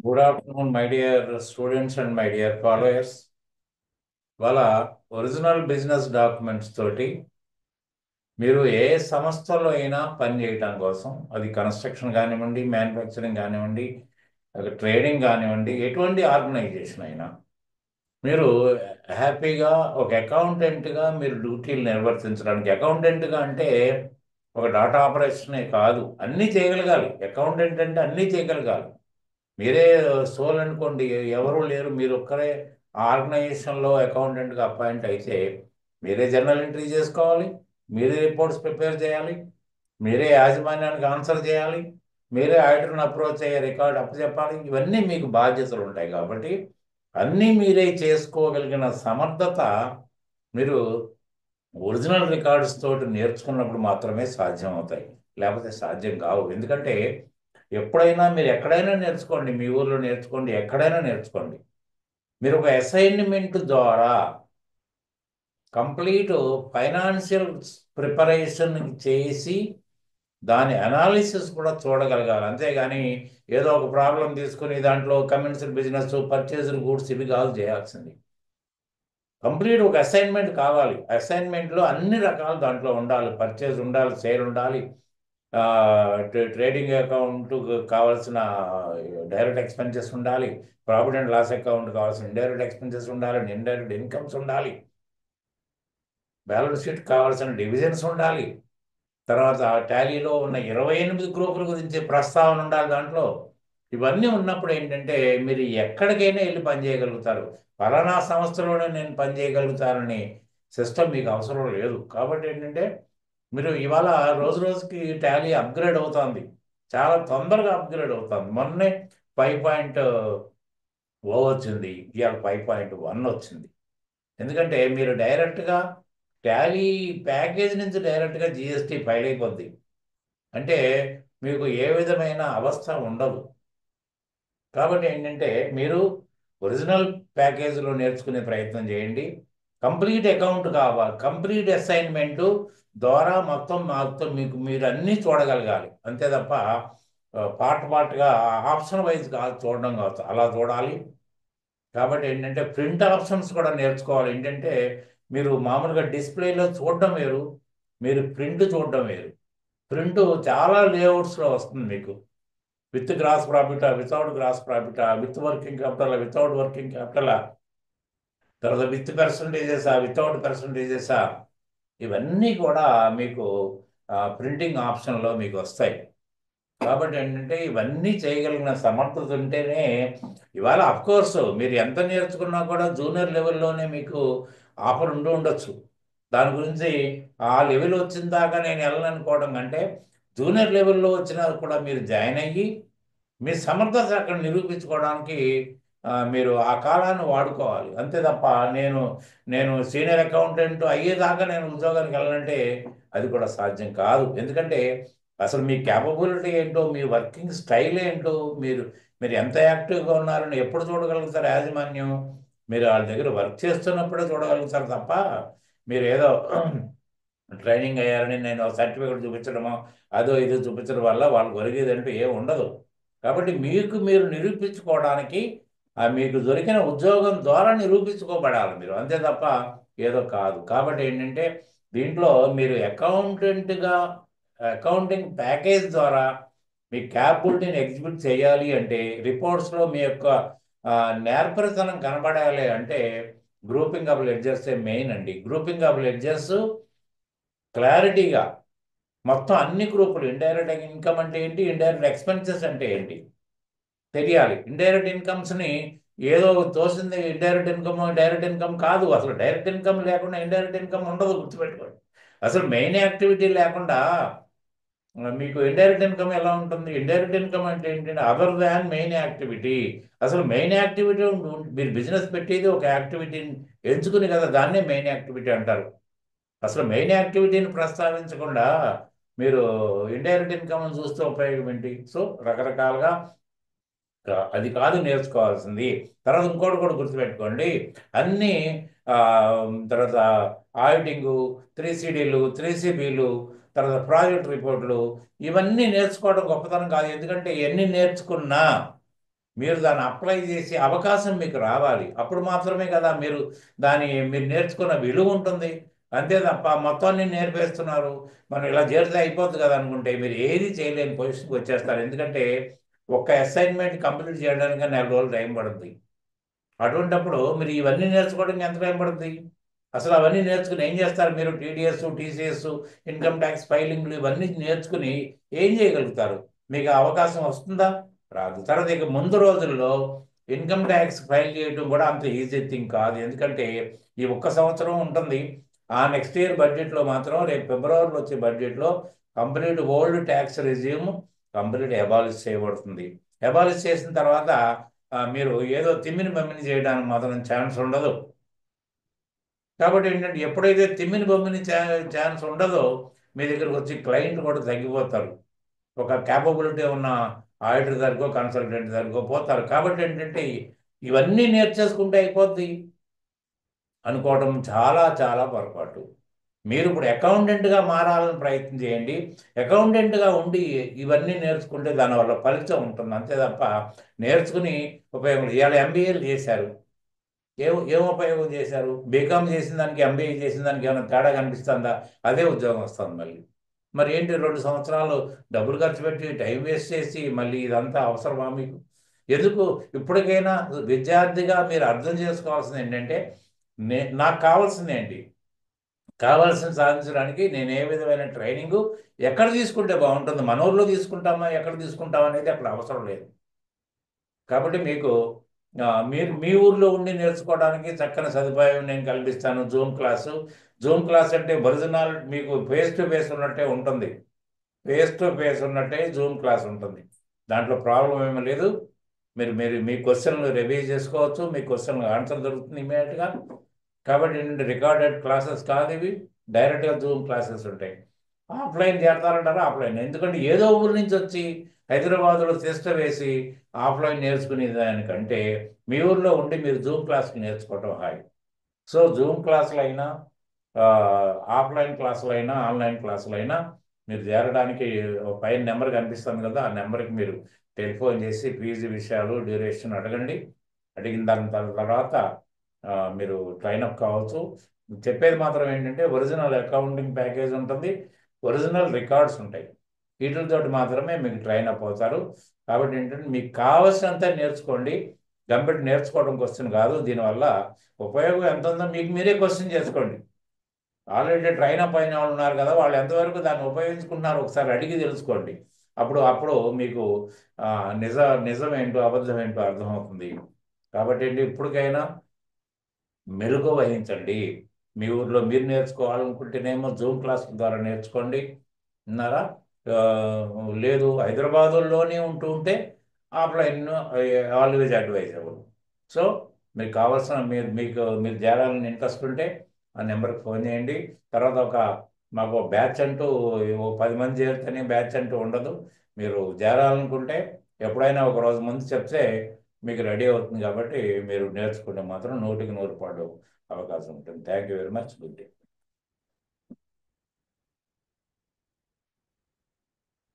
Good afternoon, my dear students and my dear followers. వాళ్ళ original business documents తోటి మీరు ఏ సంస్థలో అయినా పని చేయటం కోసం, అది కన్స్ట్రక్షన్ కానివ్వండి, మ్యానుఫ్యాక్చరింగ్ కానివ్వండి, అది ట్రేడింగ్ కానివ్వండి, ఎటువంటి ఆర్గనైజేషన్ అయినా మీరు హ్యాపీగా ఒక అకౌంటెంట్గా మీరు డ్యూటీలు నిర్వర్తించడానికి, అకౌంటెంట్గా అంటే ఒక డాటా ఆపరేషనే కాదు, అన్నీ చేయగలగాలి. అకౌంటెంట్ అంటే అన్నీ చేయగలగాలి. మీరే సోల్ అనుకోండి, ఎవరు లేరు, మీరు ఒక్కరే ఆర్గనైజేషన్లో అకౌంటెంట్గా అపాయింట్ అయితే మీరే జర్నల్ ఎంట్రీ చేసుకోవాలి, మీరే రిపోర్ట్స్ ప్రిపేర్ చేయాలి, మీరే యాజమాన్యానికి ఆన్సర్ చేయాలి, మీరే ఆడిటర్ని అప్రోచ్ అయ్యే రికార్డ్ అప్పచెప్పాలి. ఇవన్నీ మీకు బాధ్యతలు ఉంటాయి కాబట్టి అన్నీ మీరే చేసుకోగలిగిన సమర్థత మీరు ఒరిజినల్ రికార్డ్స్ తోటి నేర్చుకున్నప్పుడు మాత్రమే సాధ్యం అవుతాయి, లేకపోతే సాధ్యం కావు. ఎందుకంటే ఎప్పుడైనా మీరు ఎక్కడైనా నేర్చుకోండి, మీ ఊర్లో నేర్చుకోండి, ఎక్కడైనా నేర్చుకోండి, మీరు ఒక అసైన్మెంట్ ద్వారా కంప్లీట్ ఫైనాన్షియల్ ప్రిపరేషన్ చేసి దాని అనాలిసిస్ కూడా చూడగలగాలి. అంతేగాని ఏదో ఒక ప్రాబ్లం తీసుకుని దాంట్లో కమర్షియల్ బిజినెస్, పర్చేజ్డ్ గూడ్స్ ఇవి కాదు చేయాల్సింది. కంప్లీట్ ఒక అసైన్మెంట్ కావాలి. అసైన్మెంట్లో అన్ని రకాలు దాంట్లో ఉండాలి. పర్చేజ్ ఉండాలి, సేల్ ఉండాలి, ట్రేడింగ్ అకౌంట్ కావాల్సిన డైరెక్ట్ ఎక్స్పెన్సెస్ ఉండాలి, ప్రాఫిట్ అండ్ లాస్ అకౌంట్ కావాల్సిన ఇండైరెక్ట్ ఎక్స్పెన్సెస్ ఉండాలి, ఇండైరెక్ట్ ఇన్కమ్స్ ఉండాలి, బ్యాలెన్స్ షీట్ కావాల్సిన డివిజన్స్ ఉండాలి, తర్వాత టాలీలో ఉన్న 28 గ్రూపుల గురించి ప్రస్తావన ఉండాలి దాంట్లో. ఇవన్నీ ఉన్నప్పుడు ఏంటంటే మీరు ఎక్కడికైనా వెళ్ళి పని చేయగలుగుతారు. ఫలానా సంస్థలోనే నేను పని చేయగలుగుతానని సిస్టమ్ మీకు అవసరం లేదు. కాబట్టి ఏంటంటే మీరు ఇవాళ రోజు రోజుకి టాలీ అప్గ్రేడ్ అవుతుంది, చాలా తొందరగా అప్గ్రేడ్ అవుతుంది. మొన్నే 5.0 వచ్చింది, ఇవాళ 5.1 వచ్చింది. ఎందుకంటే మీరు డైరెక్ట్గా టాలీ ప్యాకేజ్ నుంచి డైరెక్ట్గా జిఎస్టీ ఫైల్ అయిపోద్ది. అంటే మీకు ఏ విధమైన అవస్థ ఉండదు. కాబట్టి ఏంటంటే మీరు ఒరిజినల్ ప్యాకేజీలో నేర్చుకునే ప్రయత్నం చేయండి. కంప్లీట్ అకౌంట్ కావాలి, కంప్లీట్ అసైన్మెంట్ ద్వారా మొత్తం మీకు మీరు అన్నీ చూడగలగాలి. అంతే తప్ప పార్ట్గా ఆప్షన్ వైజ్ కాదు చూడడం కాదు, అలా చూడాలి. కాబట్టి ఏంటంటే ప్రింట్ ఆప్షన్స్ కూడా నేర్చుకోవాలి. ఏంటంటే మీరు మామూలుగా డిస్ప్లేలో చూడడం వేరు, మీరు ప్రింట్ చూడడం వేరు. ప్రింట్ చాలా లేఅవుట్స్లో వస్తుంది మీకు, విత్ గ్రాస్ ప్రాఫిటా, వితౌట్ గ్రాస్ ప్రాఫిటా, with working capital, without working capital, తర్వాత విత్ పర్సంటేజెసా, వితౌట్ పర్సంటేజెసా, ఇవన్నీ కూడా మీకు ప్రింటింగ్ ఆప్షన్లో మీకు వస్తాయి. కాబట్టి ఏంటంటే ఇవన్నీ చేయగలిగిన సమర్థత ఉంటేనే ఇవాళ కోర్స్ మీరు ఎంత నేర్చుకున్నా కూడా జూనియర్ లెవెల్లోనే మీకు ఆఫర్ ఉండొచ్చు. దాని గురించి ఆ లెవెల్ వచ్చిన దాకా నేను వెళ్ళననుకోవడం కంటే జూనియర్ లెవెల్లో వచ్చినా కూడా మీరు జాయిన్ అయ్యి మీ సమర్థత అక్కడ నిరూపించుకోవడానికి మీరు ఆ కాలాన్ని వాడుకోవాలి. అంతే తప్ప నేను నేను సీనియర్ అకౌంటెంట్ అయ్యేదాకా నేను ఉద్యోగానికి వెళ్ళాలంటే అది కూడా సాధ్యం కాదు. ఎందుకంటే అసలు మీ క్యాపబిలిటీ ఏంటో, మీ వర్కింగ్ స్టైల్ ఏంటో, మీరు మీరు ఎంత యాక్టివ్గా ఉన్నారని ఎప్పుడు చూడగలుగుతారు యాజమాన్యం? మీరు వాళ్ళ దగ్గర వర్క్ చేస్తున్నప్పుడే చూడగలుగుతారు తప్ప మీరు ఏదో ట్రైనింగ్ అయ్యారని నేను సర్టిఫికేట్ చూపించడమో అదో ఇదో చూపించడం వల్ల వాళ్ళకి ఒరిగేదంటూ ఏం ఉండదు. కాబట్టి మీకు మీరు నిరూపించుకోవడానికి మీకు దొరికిన ఉద్యోగం ద్వారా నిరూపించుకోబడాలి మీరు, అంతే తప్ప ఏదో కాదు. కాబట్టి ఏంటంటే దీంట్లో మీరు అకౌంటెంట్గా అకౌంటింగ్ ప్యాకేజ్ ద్వారా మీ క్యాపబిలిటీని ఎగ్జిబిట్ చేయాలి అంటే, రిపోర్ట్స్లో మీ యొక్క నేర్పరితనం కనబడాలి అంటే గ్రూపింగ్ ఆఫ్ లెడ్జర్సే మెయిన్ అండి. గ్రూపింగ్ ఆఫ్ లెడ్జర్స్ క్లారిటీగా మొత్తం అన్ని గ్రూపులు, ఇండైరెక్ట్ ఇన్కమ్ అంటే ఏంటి, ఇండైరెక్ట్ ఎక్స్పెన్సెస్ అంటే ఏంటి తెలియాలి. ఇండైరెక్ట్ ఇన్కమ్స్ని ఏదో తోసింది ఇండైరెక్ట్ ఇన్కమ్ డైరెక్ట్ ఇన్కమ్ కాదు. అసలు డైరెక్ట్ ఇన్కమ్ లేకుండా ఇండైరెక్ట్ ఇన్కమ్ ఉండదు, గుర్తుపెట్టుకోండి. అసలు మెయిన్ యాక్టివిటీ లేకుండా మీకు ఇండైరెక్ట్ ఇన్కమ్ ఎలా ఉంటుంది? ఇండైరెక్ట్ ఇన్కమ్ అంటే ఏంటంటే అదర్ దాన్ మెయిన్ యాక్టివిటీ. అసలు మెయిన్ యాక్టివిటీ మీరు బిజినెస్ పెట్టేది ఒక యాక్టివిటీని ఎంచుకుని కదా, దాన్నే మెయిన్ యాక్టివిటీ అంటారు. అసలు మెయిన్ యాక్టివిటీని ప్రస్తావించకుండా మీరు ఇండైరెక్ట్ ఇన్కమ్ చూస్తే ఉపయోగం ఏంటి? సో రకరకాలుగా అది కాదు నేర్చుకోవాల్సింది. తర్వాత ఇంకోటి కూడా గుర్తుపెట్టుకోండి, అన్నీ ఆ, తర్వాత ఆడిటింగు, 3CDలు, 3CBలు, తర్వాత ప్రాజెక్ట్ రిపోర్ట్లు, ఇవన్నీ నేర్చుకోవడం గొప్పతనం కాదు. ఎందుకంటే ఎన్ని నేర్చుకున్నా మీరు దాన్ని అప్లై చేసే అవకాశం మీకు రావాలి. అప్పుడు మాత్రమే కదా మీరు నేర్చుకున్న విలువ ఉంటుంది. అంతే తప్ప మొత్తం అన్ని నేర్పేస్తున్నారు, మనం ఇలా చేరితే అయిపోతుంది కదా అనుకుంటే మీరు ఏది చేయలేని పొజిషన్కి వచ్చేస్తారు. ఎందుకంటే ఒక్క అసైన్మెంట్ కంప్లీట్ చేయడానికి 4 రోజులు టైం పడుతుంది. అటువంటప్పుడు మీరు ఇవన్నీ నేర్చుకోవడానికి ఎంత టైం పడుతుంది? అసలు అవన్నీ నేర్చుకుని ఏం చేస్తారు మీరు? టీడీఎస్, టీసీఎస్, ఇన్కమ్ ట్యాక్స్ ఫైలింగ్లు ఇవన్నీ నేర్చుకుని ఏం చేయగలుగుతారు? మీకు ఆ అవకాశం వస్తుందా? రాదు. తర్వాత ఇక ముందు రోజుల్లో ఇన్కమ్ ట్యాక్స్ ఫైల్ చేయడం కూడా అంత ఈజీ థింగ్ కాదు. ఎందుకంటే ఈ ఒక్క సంవత్సరం ఉంటుంది. ఆ నెక్స్ట్ ఇయర్ బడ్జెట్లో మాత్రం రేపు ఫిబ్రవరిలో వచ్చే బడ్జెట్లో complete old tax resume complete abolish చేయబడుతుంది. అబాలిష్ చేసిన తర్వాత మీరు ఏదో తిమ్మిని బమ్మిని చేయడానికి మాత్రం ఛాన్స్ ఉండదు. కాబట్టి ఏంటంటే ఎప్పుడైతే తిమ్మిని బొమ్మిని ఛాన్స్ ఉండదో మీ దగ్గరకు వచ్చి క్లయింట్ కూడా తగ్గిపోతారు. ఒక క్యాపబిలిటీ ఉన్న ఆడిటర్ దగ్గరకో కన్సల్టెంట్ దగ్గరకో పోతారు. కాబట్టి ఏంటంటే ఇవన్నీ నేర్చేసుకుంటే అయిపోద్ది అనుకోవడం చాలా చాలా పొరపాటు. మీరు ఇప్పుడు అకౌంటెంట్గా మారాలని ప్రయత్నం చేయండి. అకౌంటెంట్గా ఉండి ఇవన్నీ నేర్చుకుంటే దానివల్ల ఫలితం ఉంటుంది. అంతే తప్ప నేర్చుకుని ఉపయోగం. ఇవాళ ఎంబీఏలు చేశారు, ఏం ఉపయోగం చేశారు? బీకామ్ చేసిన దానికి ఎంబీఏ చేసిన దానికి ఏమైనా తేడా కనిపిస్తుందా? అదే ఉద్యోగం వస్తుంది మళ్ళీ. మరి ఏంటి 2 సంవత్సరాలు డబ్బులు ఖర్చు పెట్టి టైం వేస్ట్ చేసి మళ్ళీ ఇదంతా అవసరమా మీకు? ఎందుకు? ఇప్పటికైనా విద్యార్థిగా మీరు అర్థం చేసుకోవాల్సింది ఏంటంటే నాకు కావాల్సింది ఏంటి? కావాల్సిన సాధించడానికి నేను ఏ విధమైన ట్రైనింగు ఎక్కడ తీసుకుంటే బాగుంటుంది? మన ఊర్లో తీసుకుంటామా, ఎక్కడ తీసుకుంటామా అనేది అక్కడ అవసరం లేదు. కాబట్టి మీకు మీరు మీ ఊర్లో ఉండి నేర్చుకోవడానికి చక్కని సదుపాయం నేను కల్పిస్తాను. జూమ్ క్లాస్ అంటే ఒరిజినల్ మీకు ఫేస్ టు ఫేస్ ఉన్నట్టే ఉంటుంది. ఫేస్ టు ఫేస్ ఉన్నట్టే జూమ్ క్లాస్ ఉంటుంది. దాంట్లో ప్రాబ్లం ఏమీ లేదు. మీరు మీరు మీ క్వశ్చన్లు రివైజ్ చేసుకోవచ్చు, మీ క్వశ్చన్ ఆన్సర్ దొరుకుతుంది ఇమీడియట్గా. కాబట్టి ఏంటంటే రికార్డెడ్ క్లాసెస్ కాదు ఇవి, డైరెక్ట్గా జూమ్ క్లాసెస్ ఉంటాయి. ఆఫ్లైన్ చేస్తారంటారా? ఆఫ్లైన్. ఎందుకంటే ఏదో ఊరి నుంచి వచ్చి హైదరాబాద్లో టెస్ట్ వేసి ఆఫ్లైన్ నేర్చుకునే దానికంటే మీ ఊర్లో ఉండి మీరు జూమ్ క్లాస్కి నేర్చుకోవటం హాయ్. సో జూమ్ క్లాసులు అయినా ఆ, ఆఫ్లైన్ క్లాసులు అయినా ఆన్లైన్ క్లాసులు అయినా మీరు చేరడానికి పైన నెంబర్ కనిపిస్తుంది కదా, ఆ నెంబర్కి మీరు టెలిఫోన్ చేసి ఫీజు విషయాలు డ్యూరేషన్ అడగండి. అడిగిన దాని తర్వాత మీరు ట్రైన్ అప్ కావచ్చు. చెప్పేది మాత్రం ఏంటంటే ఒరిజినల్ అకౌంటింగ్ ప్యాకేజ్ ఉంటుంది, ఒరిజినల్ రికార్డ్స్ ఉంటాయి. వీటితోటి మాత్రమే మీకు ట్రైన్ అప్ అవుతారు. కాబట్టి ఏంటంటే మీకు కావాల్సినంత నేర్చుకోండి. గంపెట్టి నేర్చుకోవడం క్వశ్చన్ కాదు. దీనివల్ల ఉపయోగం ఎంత ఉందో మీకు మీరే క్వశ్చన్ చేసుకోండి. ఆల్రెడీ ట్రైన్ అప్ అయిన వాళ్ళు ఉన్నారు కదా, వాళ్ళు ఎంతవరకు దాన్ని ఉపయోగించుకుంటున్నారు ఒకసారి అడిగి తెలుసుకోండి. అప్పుడు అప్పుడు మీకు ఆ, నిజ నిజం ఏంటో అబద్ధం ఏంటో అర్థమవుతుంది. కాబట్టి ఏంటి ఇప్పటికైనా మెరుగు వహించండి. మీ ఊర్లో మీరు నేర్చుకోవాలనుకుంటేనేమో జూమ్ క్లాస్ ద్వారా నేర్చుకోండి. విన్నారా? ఆ, లేదు హైదరాబాదులోనే ఉంటే ఆఫ్లైన్ ఆల్వేజ్ అడ్వైజబుల్. సో మీకు కావాల్సిన మీరు చేరాలని ఇంట్రెస్ట్ ఉంటే ఆ నెంబర్కి ఫోన్ చేయండి. తర్వాత మాకు బ్యాచ్ అంటూ 10 మంది చేరితేనే బ్యాచ్ అంటూ ఉండదు. మీరు చేరాలనుకుంటే ఎప్పుడైనా ఒక రోజు ముందు చెప్తే మీకు రెడీ అవుతుంది. కాబట్టి మీరు నేర్చుకుంటే మాత్రం 100కి 100 అవకాశం ఉంటుంది. Thank you very much. Good day.